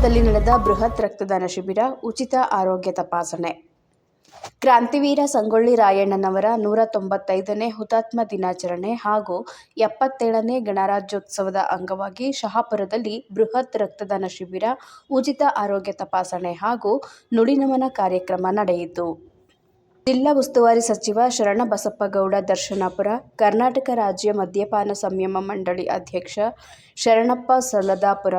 ಶಾಪುರದಲ್ಲಿ ನಡೆದ ಬೃಹತ್ ರಕ್ತದಾನ ಶಿಬಿರ, ಉಚಿತ ಆರೋಗ್ಯ ತಪಾಸಣೆ. ಕ್ರಾಂತಿವೀರ ಸಂಗೊಳ್ಳಿ ರಾಯಣ್ಣನವರ 195ನೇ ಹುತಾತ್ಮ ದಿನಾಚರಣೆ ಹಾಗೂ 77ನೇ ಗಣರಾಜ್ಯೋತ್ಸವದ ಅಂಗವಾಗಿ ಶಹಾಪುರದಲ್ಲಿ ಬೃಹತ್ ರಕ್ತದಾನ ಶಿಬಿರ, ಉಚಿತ ಆರೋಗ್ಯ ತಪಾಸಣೆ ಹಾಗೂ ನುಡಿನಮನ ಕಾರ್ಯಕ್ರಮ ನಡೆಯಿತು. ಜಿಲ್ಲಾ ಉಸ್ತುವಾರಿ ಸಚಿವ ಶರಣಬಸಪ್ಪಗೌಡ ದರ್ಶನಾಪುರ, ಕರ್ನಾಟಕ ರಾಜ್ಯ ಮದ್ಯಪಾನ ಸಂಯಮ ಮಂಡಳಿ ಅಧ್ಯಕ್ಷ ಶರಣಪ್ಪ ಸಲದಾಪುರ,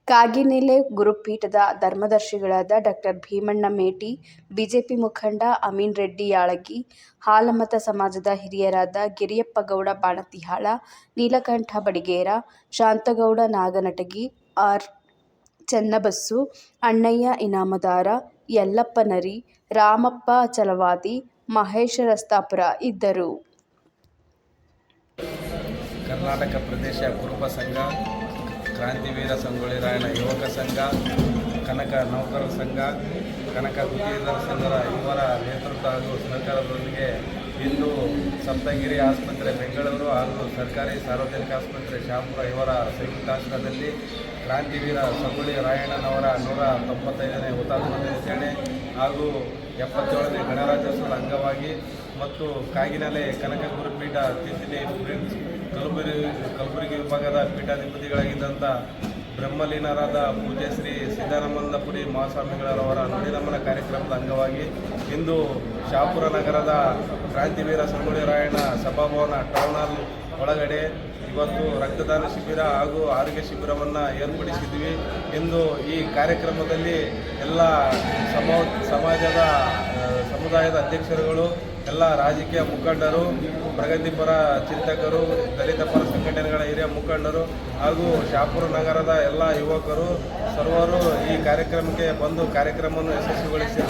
ಕಾಗಿನೆಲೆ ಗುರುಪೀಠದ ಧರ್ಮದರ್ಶಿಗಳಾದ ಡಾ ಭೀಮಣ್ಣ ಮೇಟಿ, ಬಿಜೆಪಿ ಮುಖಂಡ ಅಮೀನ್ ರೆಡ್ಡಿ ಯಾಳಗಿ, ಹಾಲಮತ ಸಮಾಜದ ಹಿರಿಯರಾದ ಗಿರಿಯಪ್ಪಗೌಡ ಬಾಣತಿಹಾಳ, ನೀಲಕಂಠ ಬಡಿಗೇರ, ಶಾಂತಗೌಡ ನಾಗನಟಗಿ, ಆರ್. ಚನ್ನಬಸ್ಸು, ಅಣ್ಣಯ್ಯ ಇನಾಮದಾರ, ಯಲ್ಲಪ್ಪ ನರಿ, ರಾಮಪ್ಪ ಚಲವಾದಿ, ಮಹೇಶ ರಸ್ತಾಪುರ ಇದ್ದರು. ಕರ್ನಾಟಕ ಪ್ರದೇಶ ಕುರುಬ ಸಂಘ, ಕ್ರಾಂತಿವೀರ ಸಂಗೊಳ್ಳಿ ರಾಯಣ್ಣ ಯುವಕ ಸಂಘ, ಕನಕ ನೌಕರರ ಸಂಘ, ಕನಕ ಗುತ್ತಿಗೆದಾರ ಸಂಘದ ಇವರ ನೇತೃತ್ವ ಹಾಗೂ ಸಹಕಾರದೊಂದಿಗೆ ಇಂದು ಸಪ್ತಗಿರಿ ಆಸ್ಪತ್ರೆ ಬೆಂಗಳೂರು ಹಾಗೂ ಸರ್ಕಾರಿ ಸಾರ್ವಜನಿಕ ಆಸ್ಪತ್ರೆ ಶಹಾಪುರ ಇವರ ಸಂಯುಕ್ತಾಶ್ರಯದಲ್ಲಿ ಕ್ರಾಂತಿವೀರ ಸಂಗೊಳ್ಳಿ ರಾಯಣ್ಣನವರ 195ನೇ ಹುತಾತ್ಮ ದಿನಾಚರಣೆ ಹಾಗೂ 77ನೇ ಗಣರಾಜ್ಯೋತ್ಸವದ ಅಂಗವಾಗಿ ಮತ್ತು ಕಾಗಿನೆಲೆ ಕನಕ ಗುರುಪೀಠ ತಿದ್ದಿನಿ ಪ್ರಿನ್ಸ್ ಕಲಬುರಗಿ ವಿಭಾಗದ ಪೀಠಾಧಿಪತಿಗಳಾಗಿದ್ದಂಥ ಬ್ರಹ್ಮಲೀನರಾದ ಪೂಜ್ಯ ಶ್ರೀ ಸಿದ್ದಾನಂದಪುರಿ ಮಹಾಸ್ವಾಮಿಗಳವರ ನುಡಿನಮನ ಕಾರ್ಯಕ್ರಮದ ಅಂಗವಾಗಿ ಇಂದು ಶಹಾಪುರ ನಗರದ ಕ್ರಾಂತಿವೀರ ಸಂಗೊಳ್ಳಿ ರಾಯಣ್ಣ ಸಭಾಭವನ ಟೌನ್ ಹಾಲ್ ಒಳಗಡೆ ಇವತ್ತು ರಕ್ತದಾನ ಶಿಬಿರ ಹಾಗೂ ಆರೋಗ್ಯ ಶಿಬಿರವನ್ನು ಏರ್ಪಡಿಸಿದ್ವಿ. ಇಂದು ಈ ಕಾರ್ಯಕ್ರಮದಲ್ಲಿ ಎಲ್ಲ ಸಮುದಾಯದ ಅಧ್ಯಕ್ಷರುಗಳು, ಎಲ್ಲ ರಾಜಕೀಯ ಮುಖಂಡರು, ಪ್ರಗತಿಪರ ಚಿಂತಕರು, ದಲಿತ ಪರ ಸಂಘಟನೆಗಳ ಹಿರಿಯ ಮುಖಂಡರು ಹಾಗೂ ಶಹಾಪುರ ನಗರದ ಎಲ್ಲ ಯುವಕರು ಸರ್ವರು ಈ ಕಾರ್ಯಕ್ರಮಕ್ಕೆ ಬಂದು ಕಾರ್ಯಕ್ರಮವನ್ನು ಯಶಸ್ವಿಗೊಳಿಸಿ